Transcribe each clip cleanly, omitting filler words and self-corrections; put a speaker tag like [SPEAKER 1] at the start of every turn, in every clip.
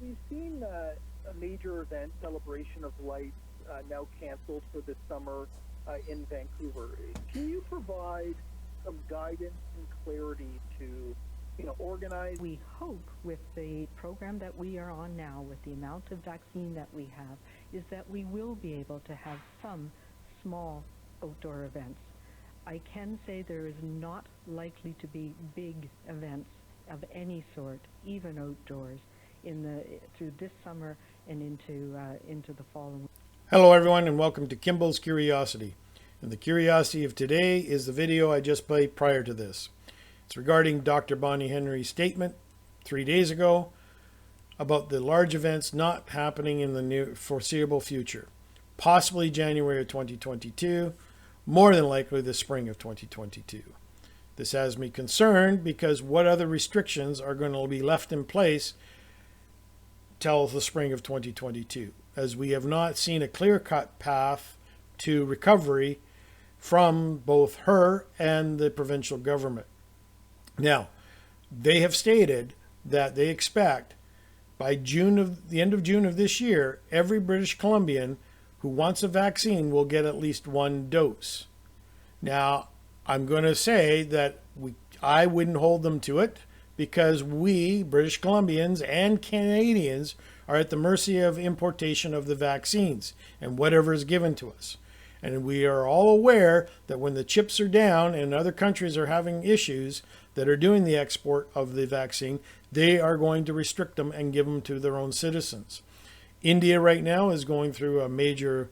[SPEAKER 1] We've seen a major event, Celebration of Lights, now canceled for this summer in Vancouver. Can you provide some guidance and clarity to, organize?
[SPEAKER 2] We hope with the program that we are on now, with the amount of vaccine that we have, is that we will be able to have some small outdoor events. I can say there is not likely to be big events of any sort, even outdoors, through this summer and into the following.
[SPEAKER 3] Hello everyone and welcome to Kimball's Curiosity. And the curiosity of today is the video I just played prior to this. It's regarding Dr. Bonnie Henry's statement 3 days ago about the large events not happening in the near foreseeable future. Possibly January of 2022, more than likely the spring of 2022. This has me concerned because what other restrictions are going to be left in place till the spring of 2022, as we have not seen a clear-cut path to recovery from both her and the provincial government. Now, they have stated that they expect by the end of June of this year, every British Columbian who wants a vaccine will get at least one dose. Now, I'm going to say that I wouldn't hold them to it because we, British Columbians and Canadians, are at the mercy of importation of the vaccines and whatever is given to us. And we are all aware that when the chips are down and other countries are having issues that are doing the export of the vaccine, they are going to restrict them and give them to their own citizens. India right now is going through a major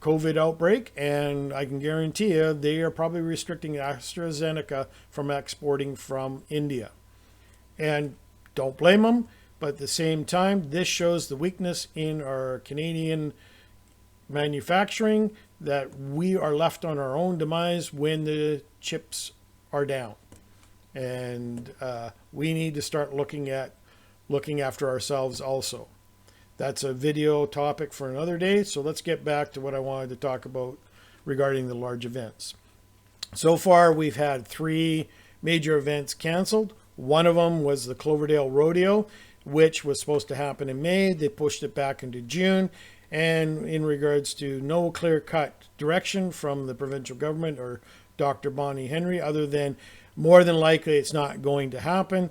[SPEAKER 3] COVID outbreak, and I can guarantee you they are probably restricting AstraZeneca from exporting from India. And don't blame them, but at the same time, this shows the weakness in our Canadian manufacturing, that we are left on our own demise when the chips are down. And we need to start looking after ourselves also. That's a video topic for another day, so let's get back to what I wanted to talk about regarding the large events. So far, we've had 3 major events canceled. One of them was the Cloverdale Rodeo, which was supposed to happen in May. They pushed it back into June. And in regards to no clear-cut direction from the provincial government or Dr. Bonnie Henry, other than more than likely it's not going to happen,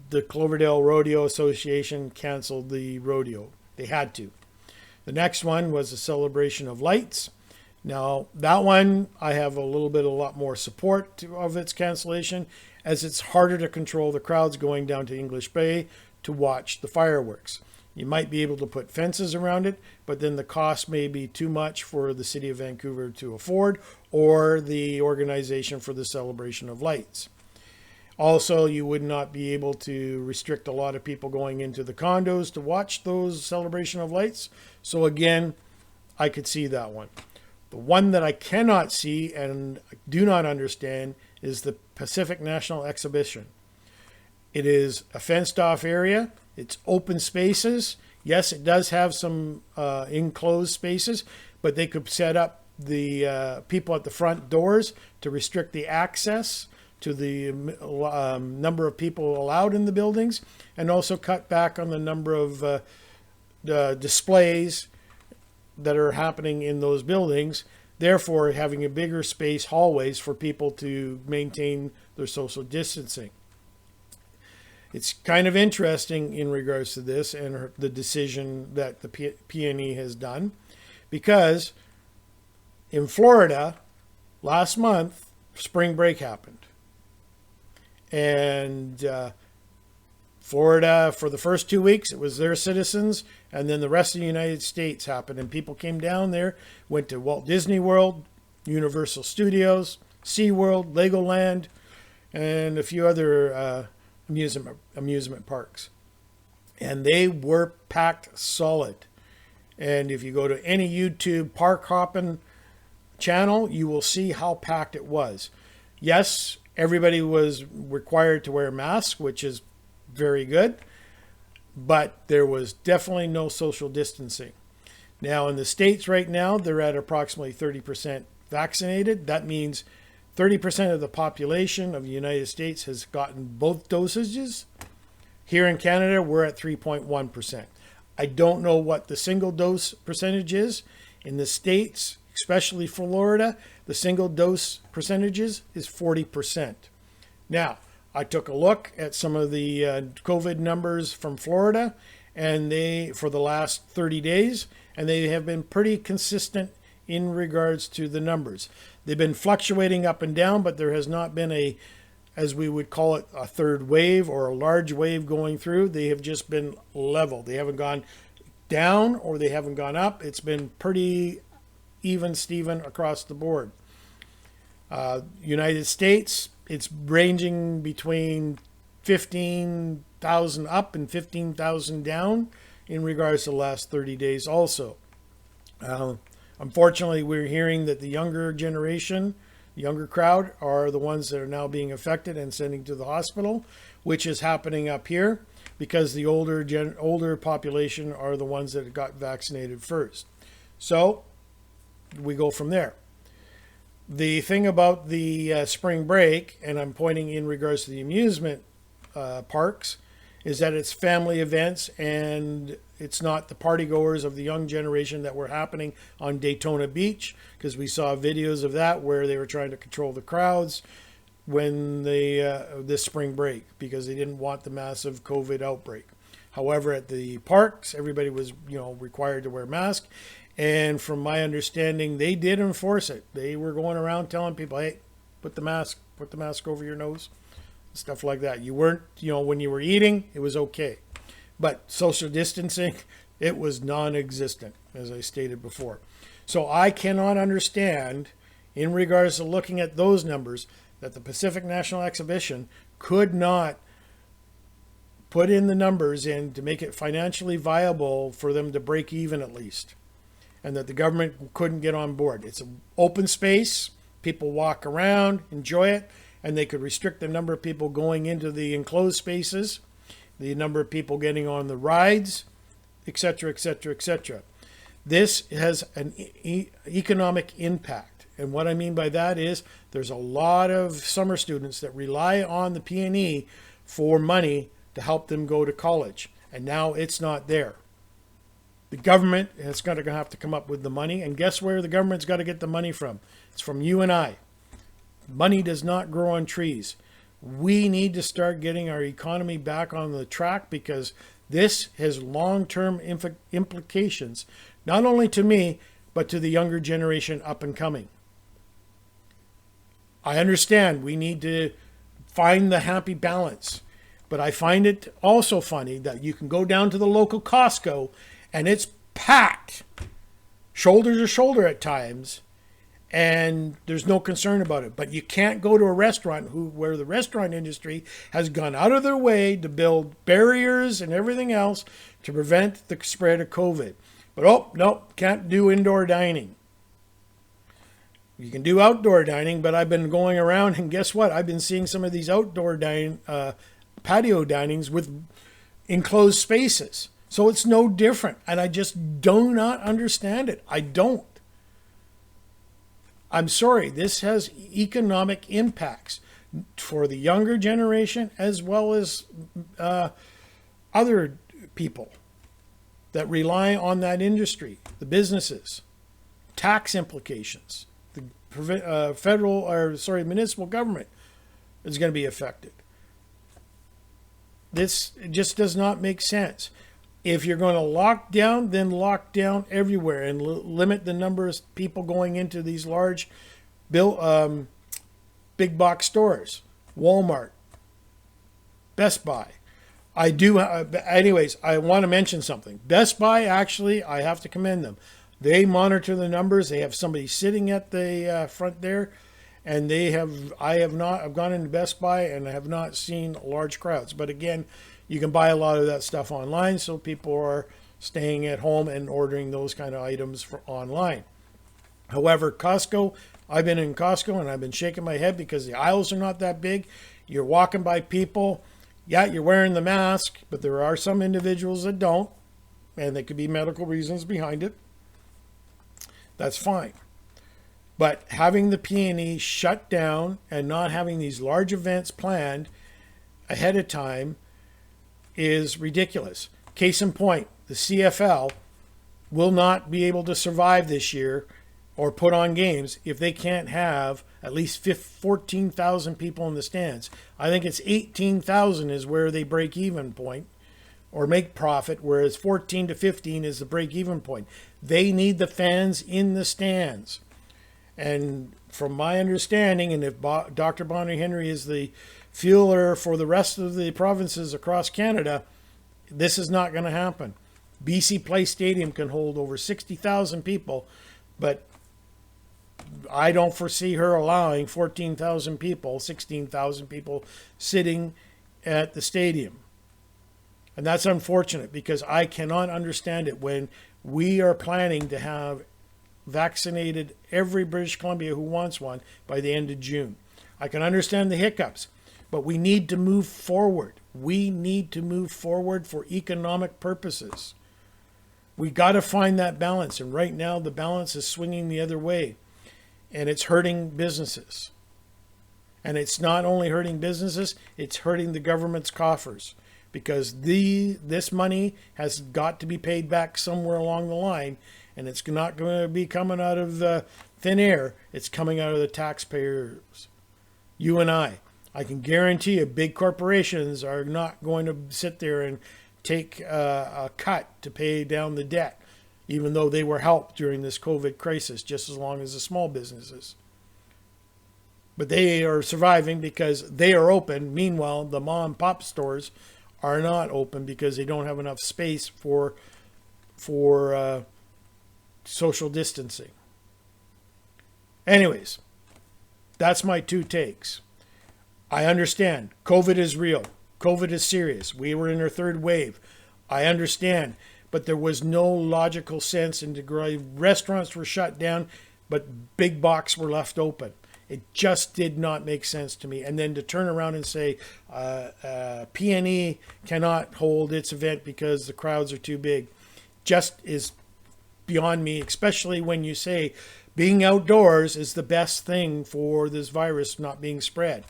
[SPEAKER 3] the Cloverdale Rodeo Association canceled the rodeo. They had to. The next one was the Celebration of Lights. Now, that one, I have a lot more support of its cancellation, as it's harder to control the crowds going down to English Bay to watch the fireworks. You might be able to put fences around it, but then the cost may be too much for the city of Vancouver to afford, or the organization for the Celebration of Lights. Also, you would not be able to restrict a lot of people going into the condos to watch those Celebration of Lights. So again, I could see that one. The one that I cannot see and do not understand is the Pacific National Exhibition. It is a fenced off area. It's open spaces. Yes, it does have some enclosed spaces, but they could set up the people at the front doors to restrict the access to the number of people allowed in the buildings, and also cut back on the number of displays that are happening in those buildings, therefore having a bigger space hallways for people to maintain their social distancing. It's kind of interesting in regards to this and the decision that the PNE has done, because in Florida last month, spring break happened. And Florida, for the first 2 weeks, it was their citizens, and then the rest of the United States happened. And people came down there, went to Walt Disney World, Universal Studios, SeaWorld, Legoland, and a few other amusement parks. And they were packed solid. And if you go to any YouTube park hopping channel, you will see how packed it was. Yes, everybody was required to wear masks, which is very good, but there was definitely no social distancing. Now, in the States right now, they're at approximately 30% vaccinated. That means 30% of the population of the United States has gotten both dosages. Here in Canada, we're at 3.1%. I don't know what the single dose percentage is. In the States, especially Florida, the single dose percentages is 40%. Now, I took a look at some of the COVID numbers from Florida, and for the last 30 days, and they have been pretty consistent in regards to the numbers. They've been fluctuating up and down, but there has not been a, as we would call it, a third wave or a large wave going through. They have just been level. They haven't gone down or they haven't gone up. It's been pretty even Steven across the board. United States, it's ranging between 15,000 up and 15,000 down in regards to the last 30 days also. Unfortunately, we're hearing that the younger generation, younger crowd, are the ones that are now being affected and sending to the hospital, which is happening up here because the older population are the ones that got vaccinated first. So we go from there. The thing about the spring break, and I'm pointing in regards to the amusement parks, is that it's family events and it's not the party goers of the young generation that were happening on Daytona Beach, because we saw videos of that where they were trying to control the crowds when this spring break because they didn't want the massive COVID outbreak. However, at the parks, everybody was required to wear masks. And from my understanding, they did enforce it. They were going around telling people, hey, put the mask over your nose, stuff like that. You weren't, when you were eating, it was okay. But social distancing, it was non-existent, as I stated before. So I cannot understand, in regards to looking at those numbers, that the Pacific National Exhibition could not put in the numbers in to make it financially viable for them to break even at least. And that the government couldn't get on board. It's an open space. People walk around, enjoy it, and they could restrict the number of people going into the enclosed spaces, the number of people getting on the rides, etc., etc., etc. This has an economic impact. And what I mean by that is there's a lot of summer students that rely on the PNE for money to help them go to college. And now it's not there. The government is going to have to come up with the money. And guess where the government's got to get the money from? It's from you and I. Money does not grow on trees. We need to start getting our economy back on the track because this has long-term implications, not only to me, but to the younger generation up and coming. I understand we need to find the happy balance, but I find it also funny that you can go down to the local Costco and it's packed, shoulder to shoulder at times, and there's no concern about it. But you can't go to a restaurant where the restaurant industry has gone out of their way to build barriers and everything else to prevent the spread of COVID. But no, can't do indoor dining. You can do outdoor dining, but I've been going around and guess what? I've been seeing some of these outdoor patio dinings with enclosed spaces. So it's no different. And I just do not understand it. I don't. I'm sorry. This has economic impacts for the younger generation as well as other people that rely on that industry, the businesses, tax implications. The municipal government is going to be affected. This just does not make sense. If you're going to lock down, then lock down everywhere and limit the number of people going into these large big box stores, Walmart, Best Buy. Anyways, I want to mention something. Best Buy, actually, I have to commend them. They monitor the numbers. They have somebody sitting at the front there, and I've gone into Best Buy and I have not seen large crowds. But again, you can buy a lot of that stuff online, so people are staying at home and ordering those kind of items online. However, Costco, I've been in Costco and I've been shaking my head because the aisles are not that big. You're walking by people. Yeah, you're wearing the mask, but there are some individuals that don't, and there could be medical reasons behind it. That's fine. But having the PNE shut down and not having these large events planned ahead of time is ridiculous. Case in point, the CFL will not be able to survive this year or put on games if they can't have at least 14,000 people in the stands. I think it's 18,000 is where they break even point or make profit, whereas 14 to 15 is the break even point. They need the fans in the stands. And from my understanding, and if Dr. Bonnie Henry is the feeler for the rest of the provinces across Canada, this is not going to happen. BC Place Stadium can hold over 60,000 people, but I don't foresee her allowing 14,000 people, 16,000 people sitting at the stadium. And that's unfortunate because I cannot understand it when we are planning to have vaccinated every British Columbia who wants one by the end of June. I can understand the hiccups, but we need to move forward. We need to move forward for economic purposes. We got to find that balance. And right now the balance is swinging the other way. And it's hurting businesses. And it's not only hurting businesses, it's hurting the government's coffers. Because this money has got to be paid back somewhere along the line. And it's not going to be coming out of thin air. It's coming out of the taxpayers. You and I. I can guarantee you big corporations are not going to sit there and take a cut to pay down the debt, even though they were helped during this COVID crisis just as long as the small businesses. But they are surviving because they are open. Meanwhile, the mom and pop stores are not open because they don't have enough space for social distancing. Anyways, that's my two takes. I understand COVID is real. COVID is serious. We were in our third wave. I understand. But there was no logical sense in restaurants were shut down, but big box were left open. It just did not make sense to me. And then to turn around and say PNE cannot hold its event because the crowds are too big just is beyond me, especially when you say being outdoors is the best thing for this virus not being spread.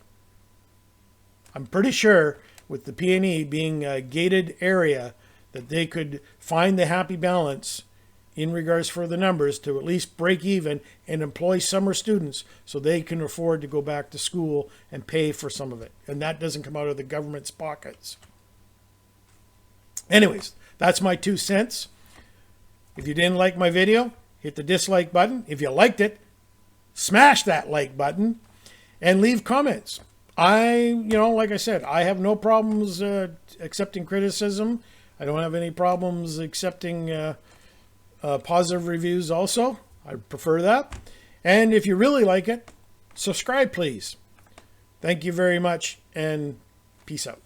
[SPEAKER 3] I'm pretty sure with the PNE being a gated area that they could find the happy balance in regards for the numbers to at least break even and employ summer students so they can afford to go back to school and pay for some of it. And that doesn't come out of the government's pockets. Anyways, that's my 2 cents. If you didn't like my video, hit the dislike button. If you liked it, smash that like button and leave comments. Like I said, I have no problems accepting criticism. I don't have any problems accepting positive reviews also. I prefer that. And if you really like it, subscribe, please. Thank you very much, and peace out.